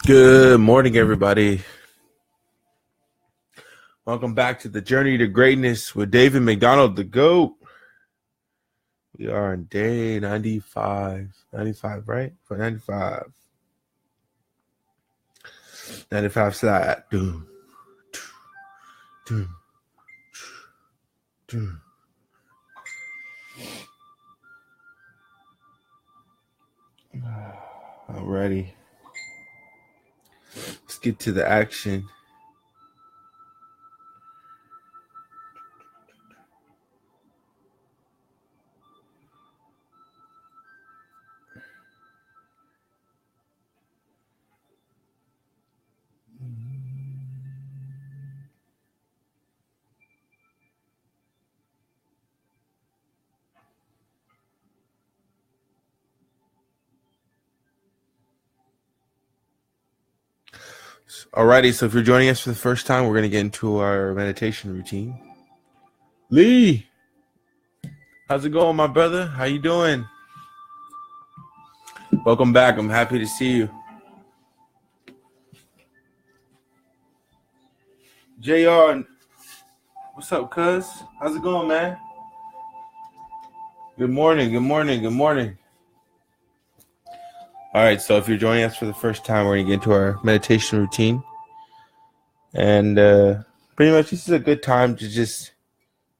Good morning, everybody. Welcome back to the Journey to Greatness with David McDonald, the GOAT. We are on day 95. 95, right? For 95. 95 slide. Doom, doom, doom. Alrighty. Let's get to the action. Alrighty, so if you're joining us for the first time, we're going to get into our meditation routine. Lee, how's it going, my brother? How you doing? Welcome back. I'm happy to see you. JR, what's up, cuz? How's it going, man? Good morning, good morning, good morning. All right, so if you're joining us for the first time, we're going to get into our meditation routine. And pretty much this is a good time to just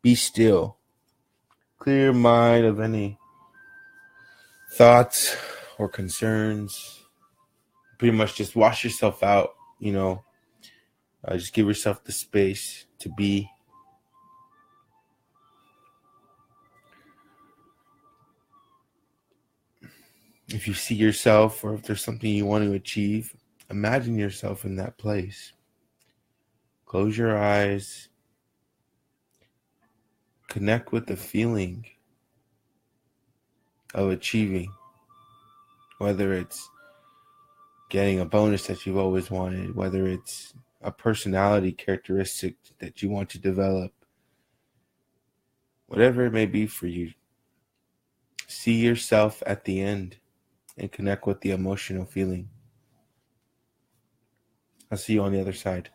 be still. Clear your mind of any thoughts or concerns. Pretty much just wash yourself out, just give yourself the space to be. If you see yourself or if there's something you want to achieve, imagine yourself in that place. Close your eyes. Connect with the feeling of achieving, whether it's getting a bonus that you've always wanted, whether it's a personality characteristic that you want to develop, whatever it may be for you. See yourself at the end and connect with the emotional feeling. I'll see you on the other side.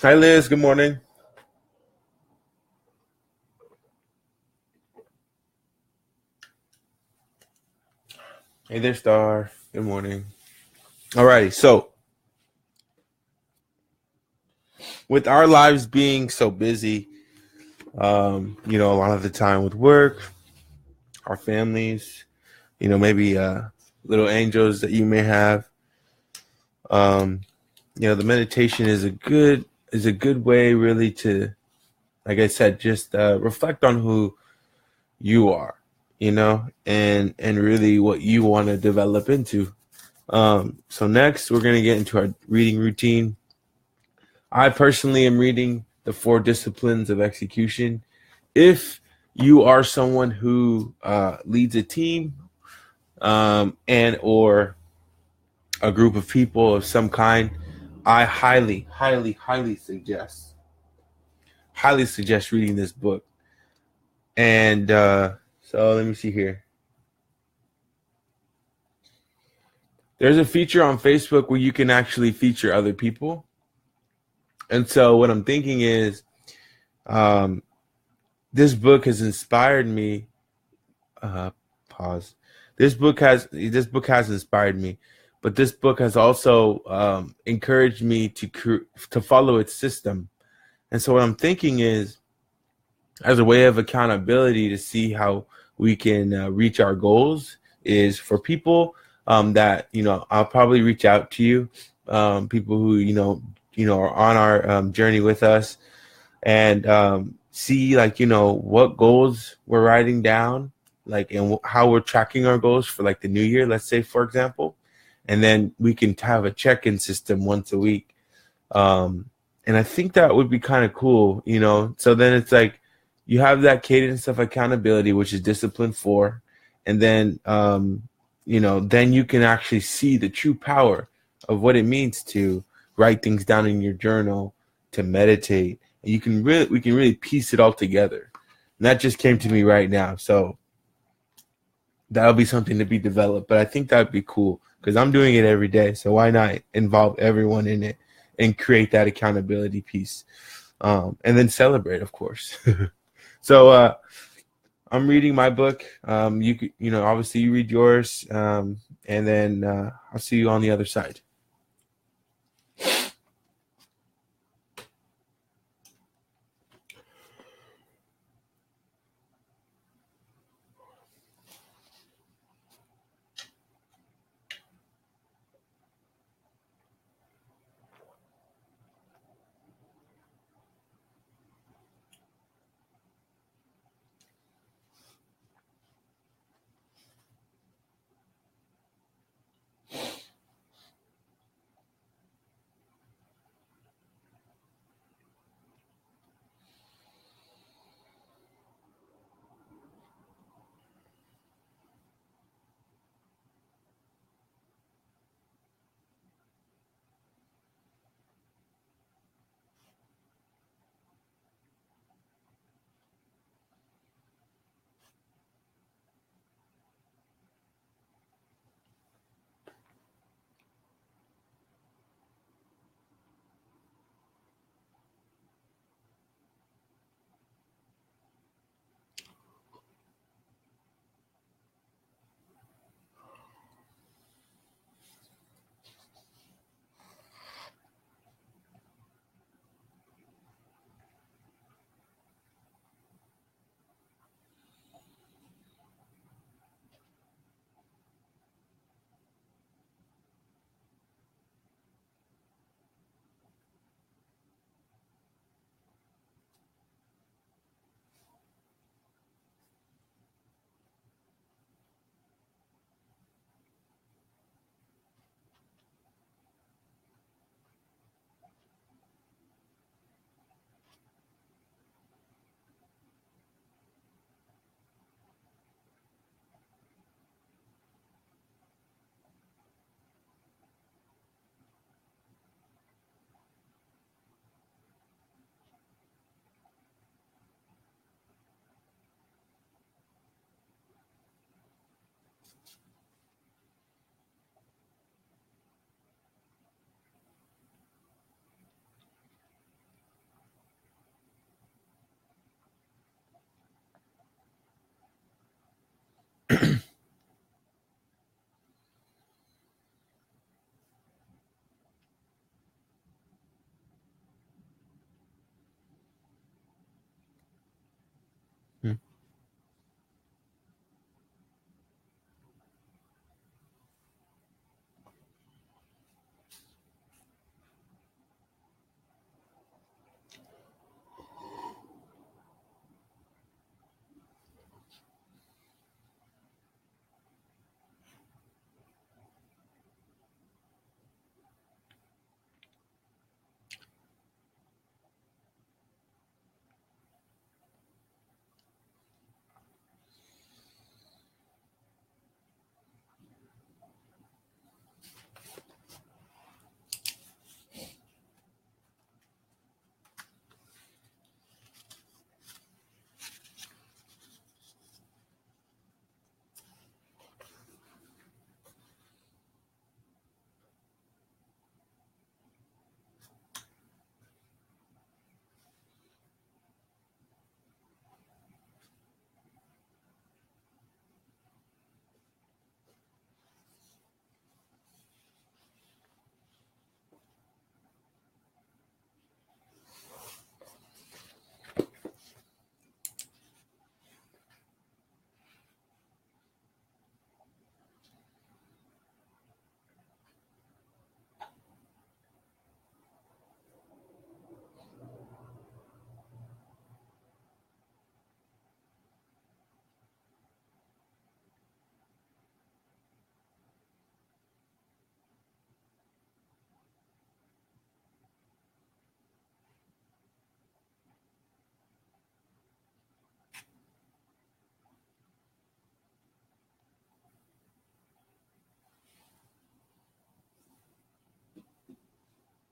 Hi, Liz. Good morning. Hey there, Star. Good morning. Alrighty. So, with our lives being so busy, a lot of the time with work, our families, maybe little angels that you may have. Um, the meditation is a good way really to, like I said, just reflect on who you are, and really what you want to develop into. So next we're gonna get into our reading routine. I personally am reading the Four Disciplines of Execution. If you are someone who leads a team, and or a group of people of some kind, I highly, highly, highly suggest reading this book. And so let me see here. There's a feature on Facebook where you can actually feature other people. And so what I'm thinking is, um, this book has inspired me. Uh, pause. This book has inspired me, but this book has also encouraged me to follow its system. And so what I'm thinking is, as a way of accountability to see how we can reach our goals, is for people that I'll probably reach out to you, people who are on our journey with us, and see, like, what goals we're writing down, like, and how we're tracking our goals for, like, the new year, let's say, for example. And then we can have a check-in system once a week. And I think that would be kind of cool, so then it's like you have that cadence of accountability, which is discipline 4. And then then you can actually see the true power of what it means to write things down in your journal, to meditate. And we can really piece it all together. And that just came to me right now. So that'll be something to be developed. But I think that'd be cool because I'm doing it every day. So why not involve everyone in it and create that accountability piece, and then celebrate, of course. So I'm reading my book. Obviously you read yours, and then I'll see you on the other side.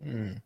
Mm.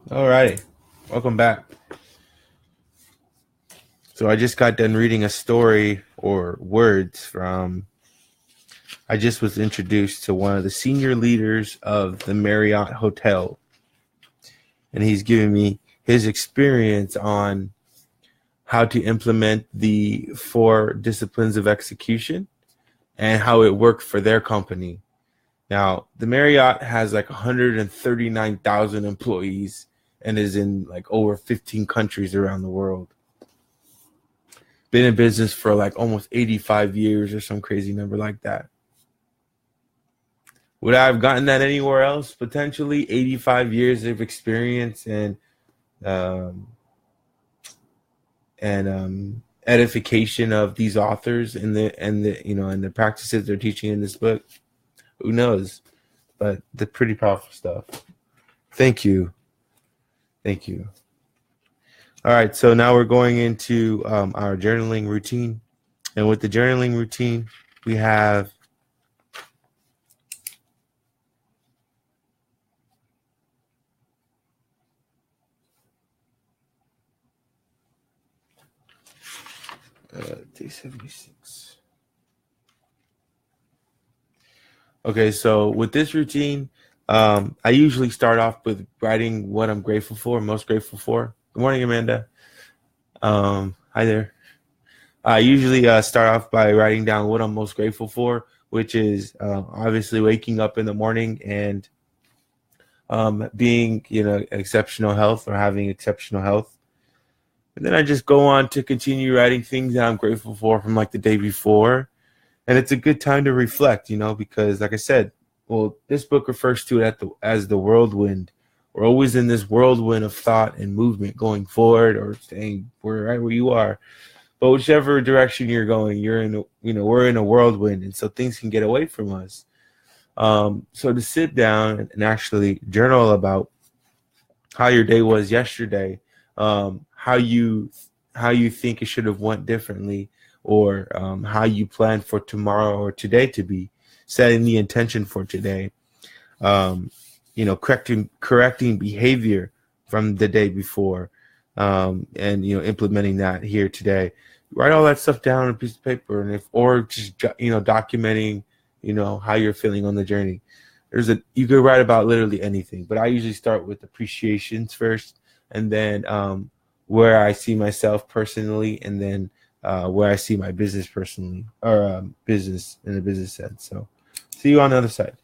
All righty. Welcome back. So I just got done reading a story or words from. I just was introduced to one of the senior leaders of the Marriott Hotel, and he's giving me his experience on how to implement the 4 disciplines of execution and how it worked for their company. Now, the Marriott has like 139,000 employees and is in like over 15 countries around the world. Been in business for like almost 85 years or some crazy number like that. Would I have gotten that anywhere else? Potentially 85 years of experience um, and edification of these authors and the practices they're teaching in this book. Who knows? But the pretty powerful stuff. Thank you. Thank you. All right, so now we're going into our journaling routine. And with the journaling routine, we have day 76. Okay, so with this routine, I usually start off with writing what I'm grateful for, most grateful for. Good morning, Amanda. Hi there. I usually start off by writing down what I'm most grateful for, which is obviously waking up in the morning and being, exceptional health or having exceptional health. And then I just go on to continue writing things that I'm grateful for from like the day before. And it's a good time to reflect, because like I said, well, this book refers to it as the whirlwind. We're always in this whirlwind of thought and movement going forward or staying right where you are. But whichever direction you're going, we're in a whirlwind. And so things can get away from us. So to sit down and actually journal about how your day was yesterday, how you think it should have went differently, or how you plan for tomorrow or today to be, setting the intention for today, correcting behavior from the day before, and implementing that here today. Write all that stuff down on a piece of paper, and just documenting how you're feeling on the journey. You could write about literally anything, but I usually start with appreciations first, and then where I see myself personally, and then where I see my business personally, or business in a business sense. So see you on the other side.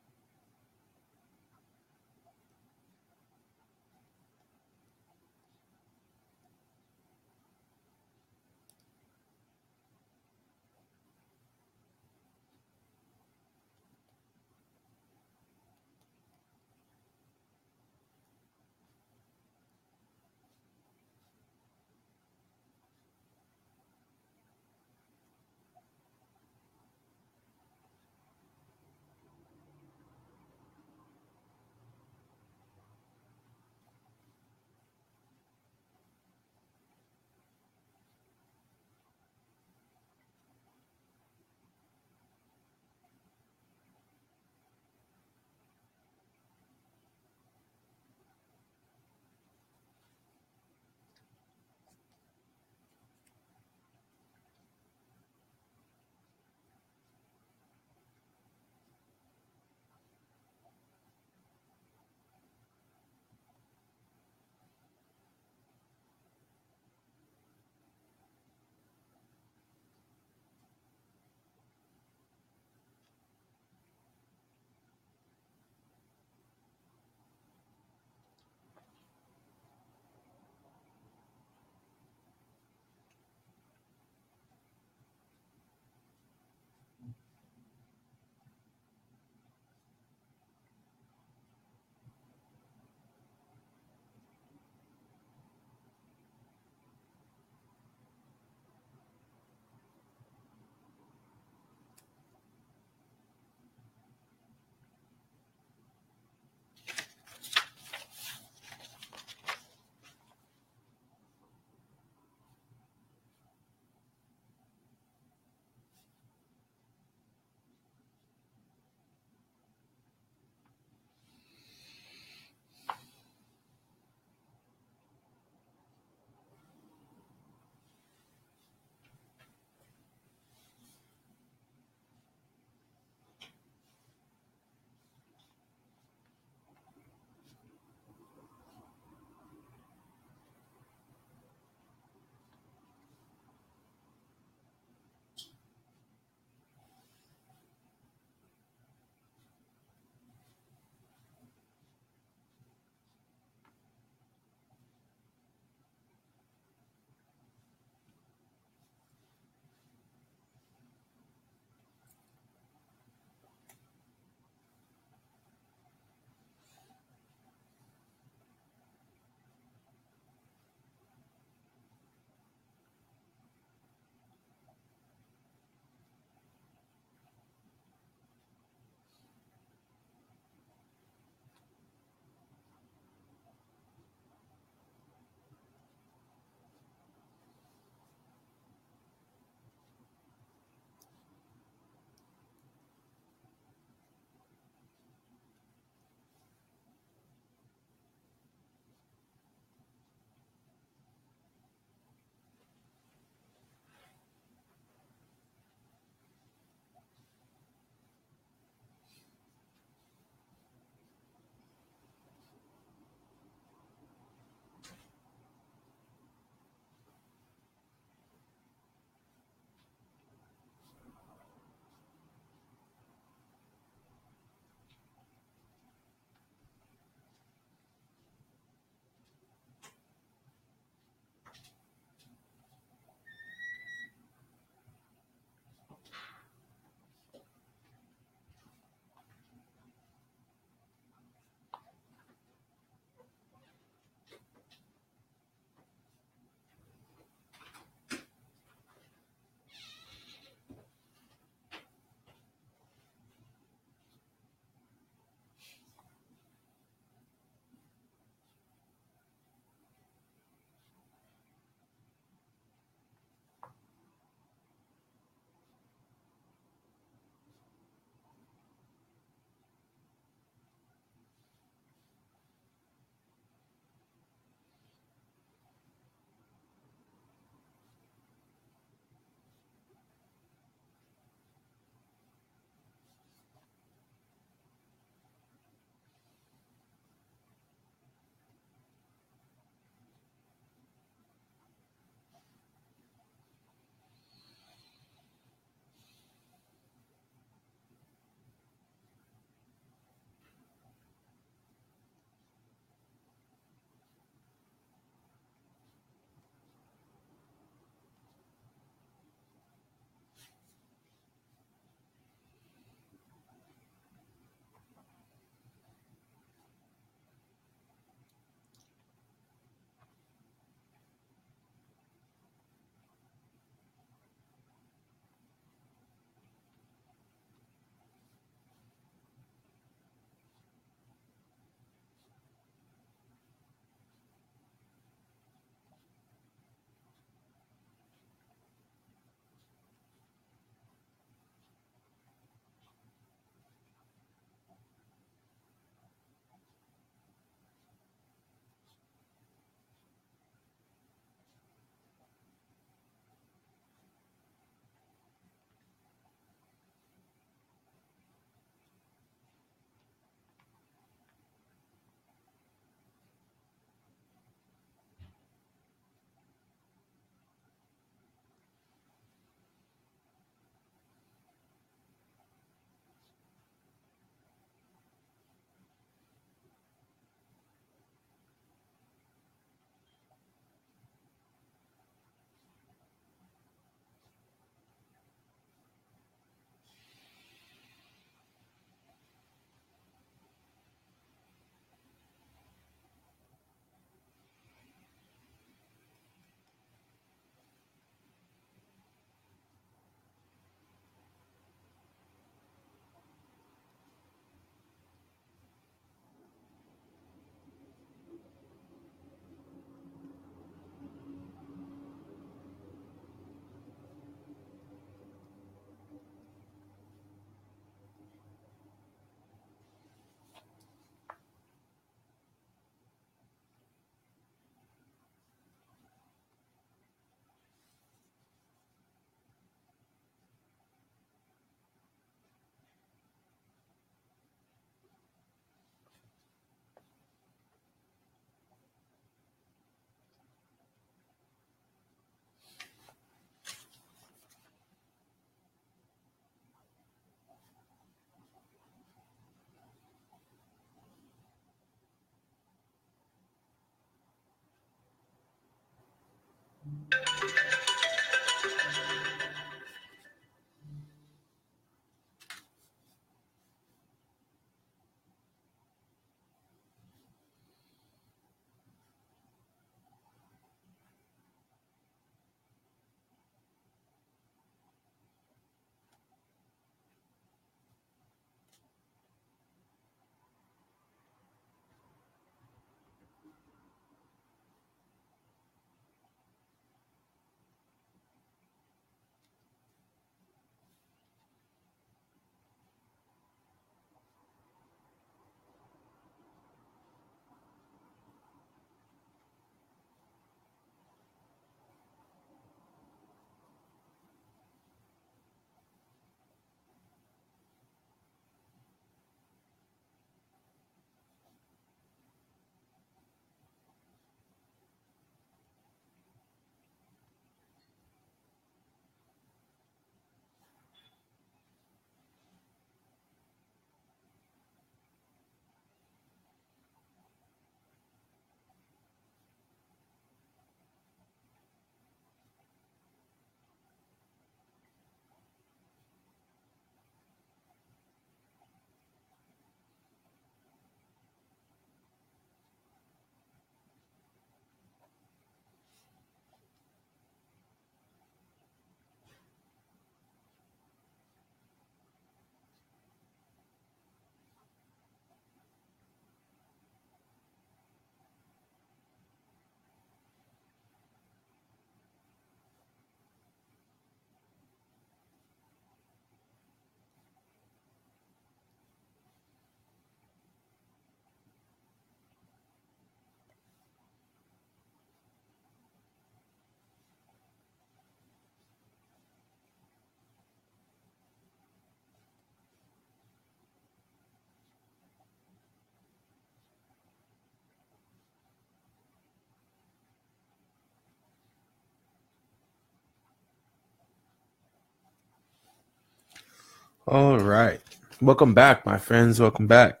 All right. Welcome back, my friends. Welcome back.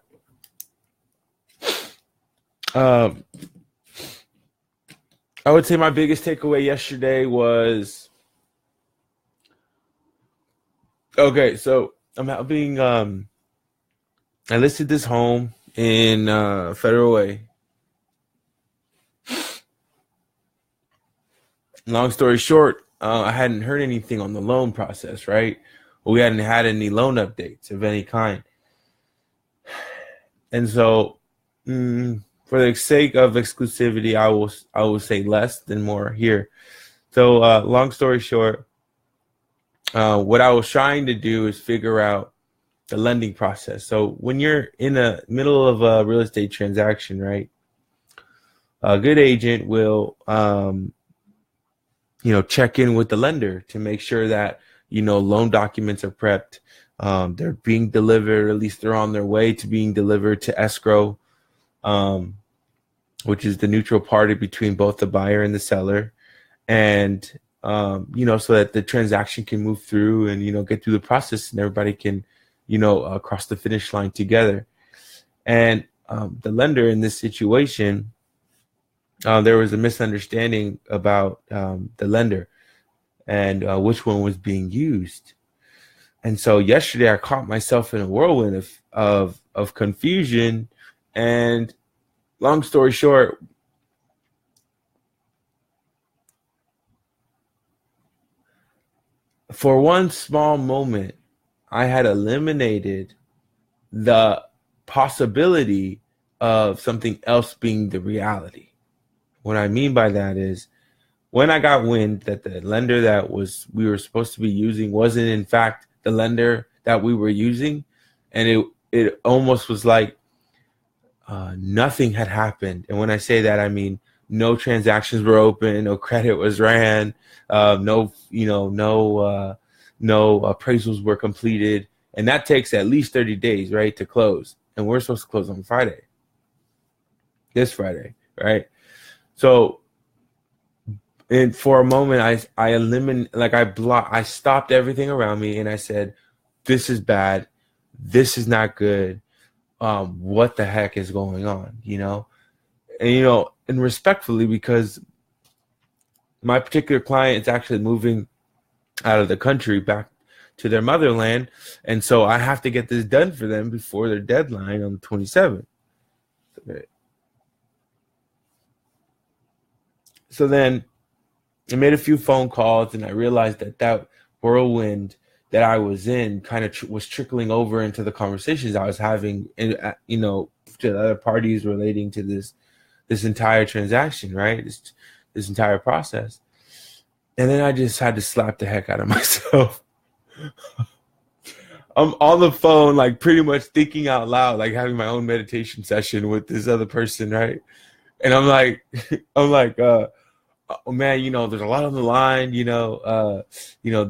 Um, I would say my biggest takeaway yesterday was okay. So I'm helping. I listed this home in Federal Way. Long story short, I hadn't heard anything on the loan process, right? We hadn't had any loan updates of any kind. And so, for the sake of exclusivity, I will say less than more here. So, long story short, what I was trying to do is figure out the lending process. So, when you're in the middle of a real estate transaction, right, a good agent will, check in with the lender to make sure that loan documents are prepped. They're being delivered, or at least they're on their way to being delivered to escrow, which is the neutral party between both the buyer and the seller, and so that the transaction can move through and get through the process, and everybody can cross the finish line together. And the lender in this situation, there was a misunderstanding about the lender and which one was being used. And so yesterday I caught myself in a whirlwind of confusion. And long story short, for one small moment, I had eliminated the possibility of something else being the reality. What I mean by that is, when I got wind that the lender that we were supposed to be using wasn't in fact the lender that we were using, and it almost was like nothing had happened. And when I say that, I mean no transactions were open, no credit was ran, no appraisals were completed, and that takes at least 30 days, right, to close. And we're supposed to close on Friday, this Friday, right? So. And for a moment, I eliminated, like I stopped everything around me, and I said, "This is bad. This is not good. What the heck is going on?" And respectfully, because my particular client is actually moving out of the country back to their motherland, and so I have to get this done for them before their deadline on the 27th. Okay. So then I made a few phone calls, and I realized that whirlwind that I was in kind of was trickling over into the conversations I was having, and to the other parties relating to this entire transaction, right? This entire process. And then I just had to slap the heck out of myself. I'm on the phone, like pretty much thinking out loud, like having my own meditation session with this other person, right? And I'm like, oh man, there's a lot on the line,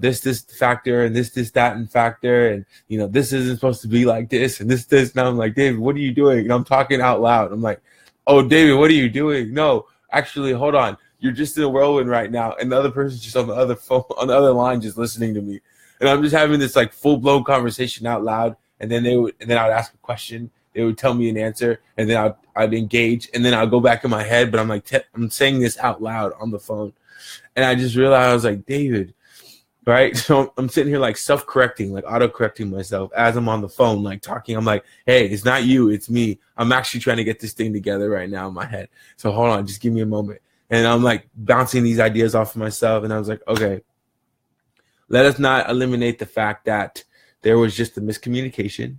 this factor and this, that, and factor. And, this isn't supposed to be like this and this. And I'm like, David, what are you doing? And I'm talking out loud. I'm like, oh, David, what are you doing? No, actually, hold on. You're just in a whirlwind right now. And the other person's just on the other phone, on the other line, just listening to me. And I'm just having this like full blown conversation out loud. And then I'd ask a question. They would tell me an answer, and then I'd engage, and then I'll go back in my head. But I'm like, I'm saying this out loud on the phone, and I just realized I was like, David, right? So I'm sitting here like self-correcting, like auto-correcting myself as I'm on the phone, like talking. I'm like, hey, it's not you, it's me. I'm actually trying to get this thing together right now in my head. So hold on, just give me a moment. And I'm like bouncing these ideas off of myself, and I was like, okay, let us not eliminate the fact that there was just a miscommunication.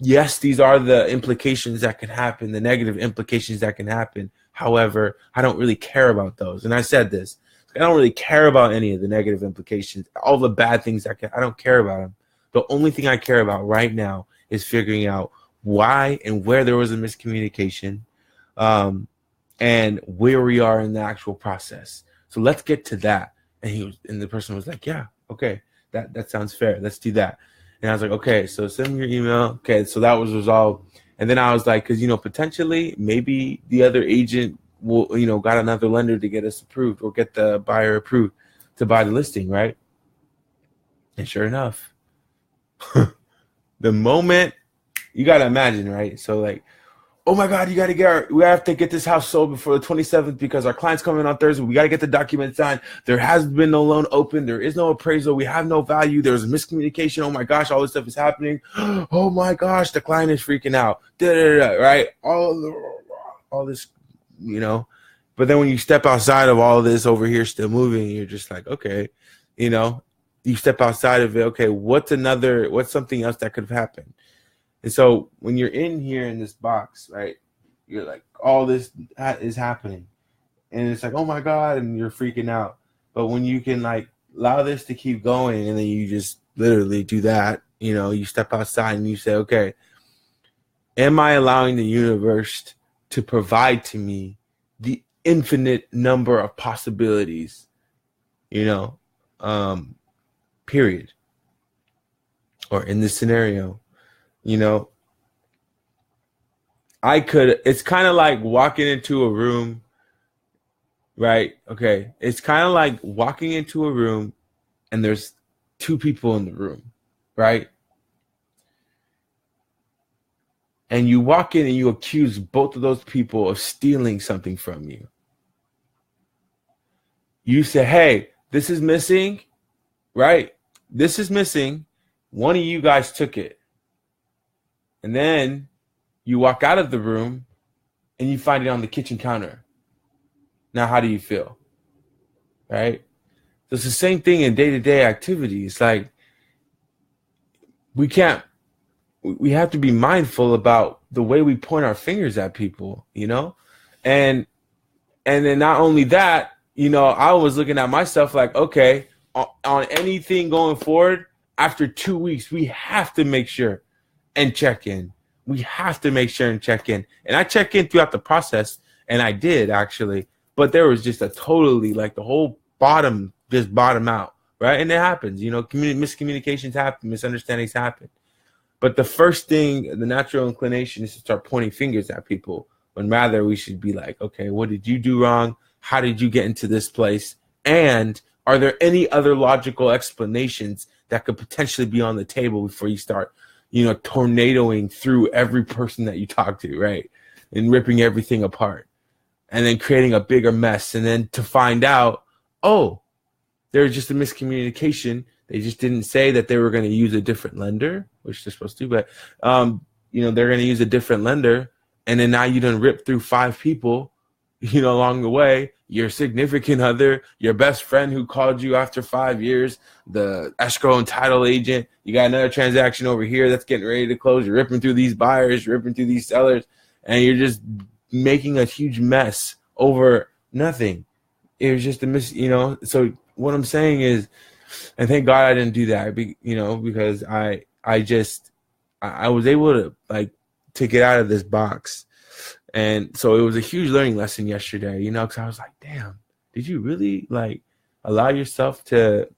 Yes, these are the implications that can happen, the negative implications that can happen. However, I don't really care about those. And I said this, I don't really care about any of the negative implications, all the bad things I don't care about them. The only thing I care about right now is figuring out why and where there was a miscommunication, and where we are in the actual process. So let's get to that. And the person was like, yeah, okay, that sounds fair. Let's do that. And I was like, okay, so send me your email. Okay, so that was resolved. And then I was like, because, potentially maybe the other agent will, got another lender to get us approved or get the buyer approved to buy the listing, right? And sure enough, the moment, you got to imagine, right? So like, oh my God, we have to get this house sold before the 27th because our client's coming on Thursday. We got to get the documents signed. There has been no loan open. There is no appraisal. We have no value. There's a miscommunication. Oh my gosh, all this stuff is happening. Oh my gosh, the client is freaking out. Right? All this, But then when you step outside of all of this over here still moving, you're just like, okay, you step outside of it. Okay, what's something else that could have happened? And so when you're in here in this box, right, you're like, all this is happening. And it's like, oh my God, and you're freaking out. But when you can like allow this to keep going, and then you just literally do that, you step outside and you say, okay, am I allowing the universe to provide to me the infinite number of possibilities, period. Or in this scenario, it's kind of like walking into a room, right? Okay. It's kind of like walking into a room and there's two people in the room, right? And you walk in and you accuse both of those people of stealing something from you. You say, hey, this is missing, right? This is missing. One of you guys took it. And then you walk out of the room and you find it on the kitchen counter. Now, how do you feel? Right? So it's the same thing in day-to-day activities. Like, we have to be mindful about the way we point our fingers at people, And then not only that, I was looking at myself like, okay, on anything going forward, after 2 weeks, we have to make sure and check in. We have to make sure and check in. And I check in throughout the process, and I did actually. But there was just a totally, like the whole bottom just bottom out, right? And it happens, miscommunications happen, misunderstandings happen. But the first thing, the natural inclination is to start pointing fingers at people, when rather we should be like, okay, what did you do wrong? How did you get into this place? And are there any other logical explanations that could potentially be on the table before you start tornadoing through every person that you talk to, right? And ripping everything apart. and then creating a bigger mess. And then to find out, oh, there's just a miscommunication. They just didn't say that they were going to use a different lender, which they're supposed to, but they're going to use a different lender. And then now you done rip through 5 people, along the way, your significant other, your best friend who called you after 5 years, the escrow and title agent. You got another transaction over here that's getting ready to close. You're ripping through these buyers, ripping through these sellers, and you're just making a huge mess over nothing. It was just a So what I'm saying is, and thank God I didn't do that, because I was able to get out of this box. And so it was a huge learning lesson yesterday, because I was like, damn, did you really allow yourself to,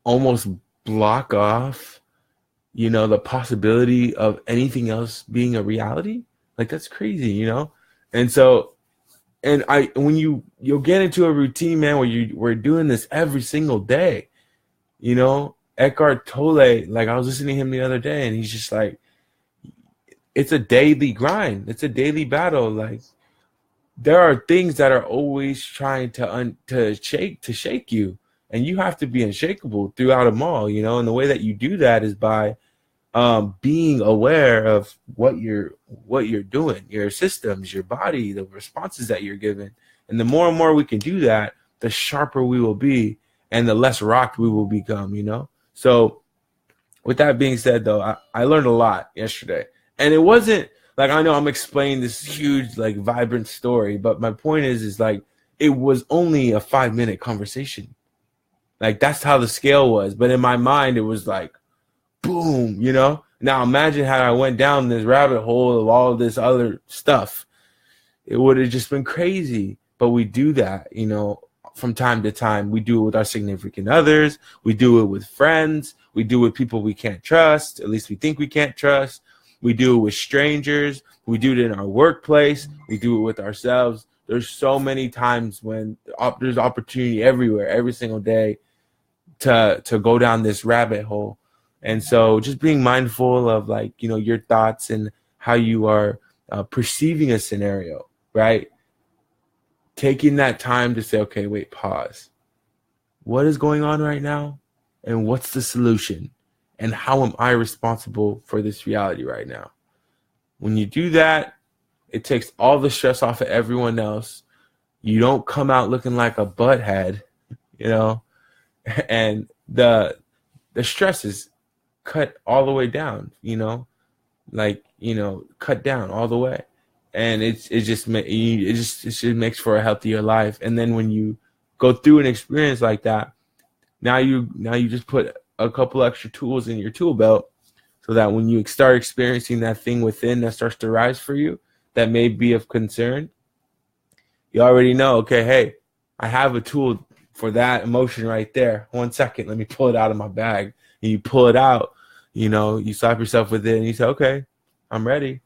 almost block off, the possibility of anything else being a reality? That's crazy, And so, when you'll get into a routine, man, where we're doing this every single day, Eckhart Tolle, I was listening to him the other day, and he's just like, it's a daily grind. It's a daily battle. There are things that are always trying to shake you, and you have to be unshakable throughout them all, and the way that you do that is by being aware of what you're doing, your systems, your body, the responses that you're given. And the more and more we can do that, the sharper we will be and the less rocked we will become, So with that being said, though, I learned a lot yesterday. And it wasn't I know I'm explaining this huge, vibrant story, but my point is it was only a 5-minute conversation. That's how the scale was. But in my mind, it was boom, Now imagine how I went down this rabbit hole of all of this other stuff. It would have just been crazy. But we do that, from time to time. We do it with our significant others. We do it with friends. We do it with people we can't trust. At least we think we can't trust. We do it with strangers. We do it in our workplace. We do it with ourselves. There's so many times when there's opportunity everywhere, every single day to go down this rabbit hole. And so just being mindful of your thoughts and how you are perceiving a scenario, right? Taking that time to say, okay, wait, pause. What is going on right now? And what's the solution? And how am I responsible for this reality right now? When you do that, it takes all the stress off of everyone else. You don't come out looking like a butthead, and the stress is cut all the way down, cut down all the way. And it just makes for a healthier life. And then when you go through an experience like that, now you just put a couple extra tools in your tool belt so that when you start experiencing that thing within that starts to rise for you that may be of concern, you already know, okay, hey, I have a tool for that emotion right there. 1 second, let me pull it out of my bag. And you pull it out, you slap yourself with it and you say, okay, I'm ready.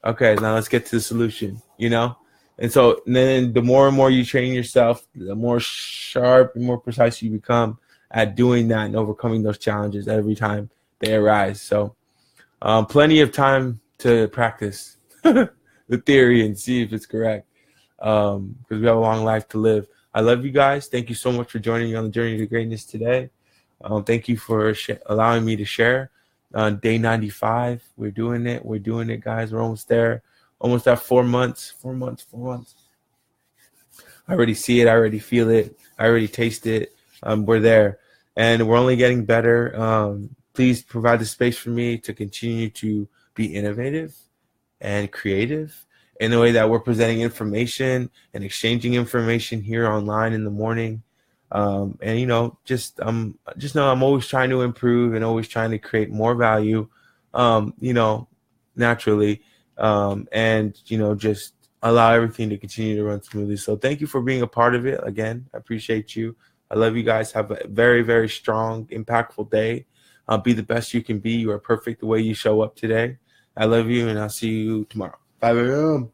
Okay, now let's get to the solution, And so then the more and more you train yourself, the more sharp and more precise you become at doing that and overcoming those challenges every time they arise. So plenty of time to practice the theory and see if it's correct, because we have a long life to live. I love you guys. Thank you so much for joining me on the journey to greatness today. Thank you for allowing me to share. Day 95, we're doing it, guys. We're almost there, almost at 4 months. I already see it, I already feel it, I already taste it. We're there, and we're only getting better. Please provide the space for me to continue to be innovative and creative in the way that we're presenting information and exchanging information here online in the morning. And just know I'm always trying to improve and always trying to create more value, naturally, and just allow everything to continue to run smoothly. So thank you for being a part of it. Again, I appreciate you. I love you guys. Have a very, very strong, impactful day. Be the best you can be. You are perfect the way you show up today. I love you, and I'll see you tomorrow. 5 a.m.